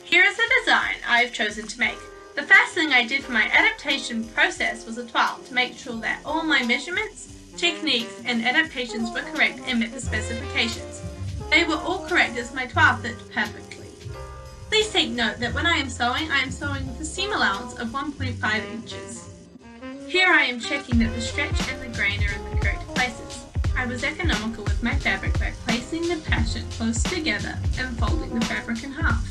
Here is the design I have chosen to make. The first thing I did for my adaptation process was a trial to make sure that all my measurements, techniques and adaptations were correct and met the specifications. They were all correct as my trial fit perfectly. Please take note that when I am sewing with a seam allowance of 1.5 inches. Here I am checking that the stretch and the grain are in the correct places. I was economical with my fabric by placing the pattern close together and folding the fabric in half.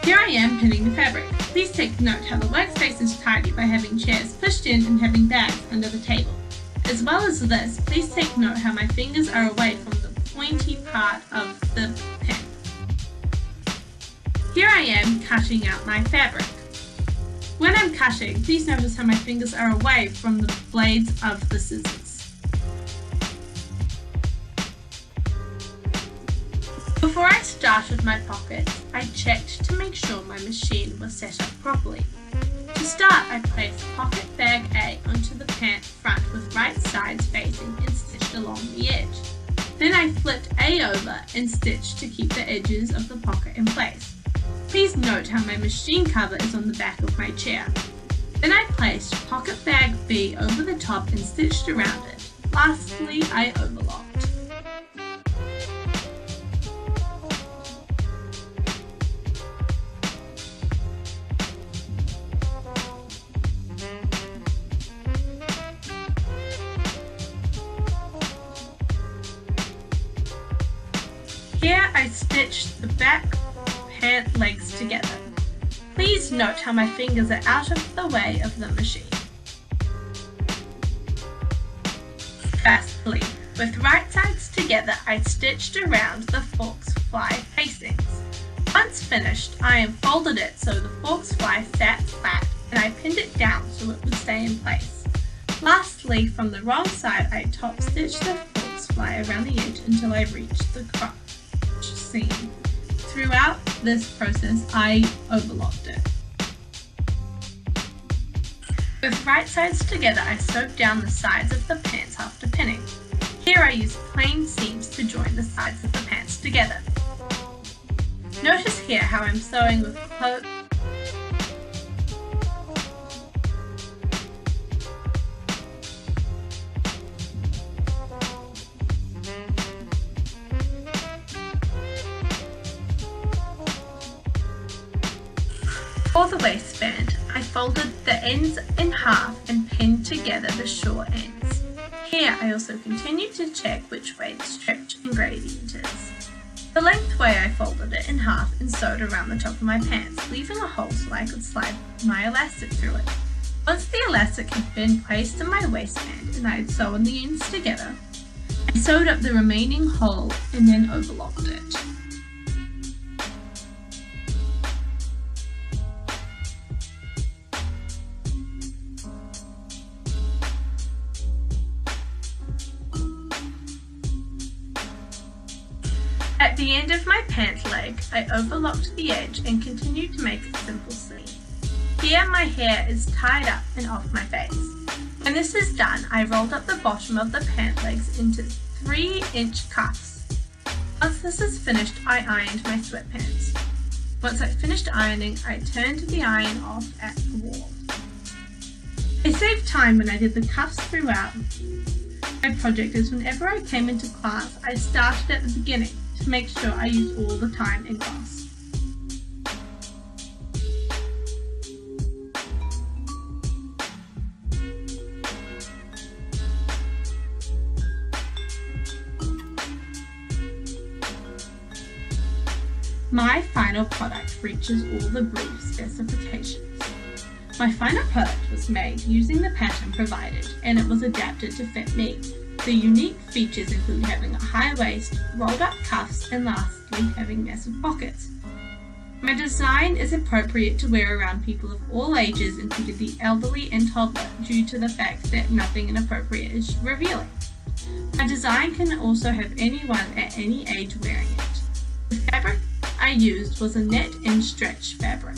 Here I am pinning the fabric. Please take note how the workspace is tidy by having chairs pushed in and having bags under the table. As well as this, please take note how my fingers are away from the pointy part of the pin. Here I am cutting out my fabric. When I'm cutting, please notice how my fingers are away from the blades of the scissors. Before I started my pockets, I checked to make sure my machine was set up properly. To start, I placed pocket bag A onto the pant front with right sides facing and stitched along the edge. Then I flipped A over and stitched to keep the edges of the pocket in place. Please note how my machine cover is on the back of my chair. Then I placed pocket bag B over the top and stitched around it. Lastly, I overlocked. Here I stitched the back pant legs together. Please note how my fingers are out of the way of the machine. Firstly, with right sides together, I stitched around the forks fly facings. Once finished, I unfolded it so the forks fly sat flat and I pinned it down so it would stay in place. Lastly, from the wrong side, I top stitched the forks fly around the edge until I reached the crotch seam. Throughout this process, I overlocked it. With right sides together, I sewed down the sides of the pants after pinning. Here I used plain seams to join the sides of the pants together. Notice here how I'm sewing with For the waistband, I folded the ends in half and pinned together the short ends. Here I also continued to check which way the stretch and gradient is. The length way I folded it in half and sewed around the top of my pants, leaving a hole so I could slide my elastic through it. Once the elastic had been placed in my waistband and I had sewn the ends together, I sewed up the remaining hole and then overlocked it. At the end of my pant leg, I overlocked the edge and continued to make a simple seam. Here my hair is tied up and off my face. When this is done, I rolled up the bottom of the pant legs into 3-inch cuffs. Once this is finished, I ironed my sweatpants. Once I finished ironing, I turned the iron off at the wall. I saved time when I did the cuffs throughout my project, as whenever I came into class, I started at the beginning to make sure I used all the time in class. My final product reaches all the brief specifications. My final product was made using the pattern provided and it was adapted to fit me. The unique features include having a high waist, rolled up cuffs, and lastly having massive pockets. My design is appropriate to wear around people of all ages, including the elderly and toddler, due to the fact that nothing inappropriate is revealing. My design can also have anyone at any age wearing it. The fabric I used was a net and stretch fabric.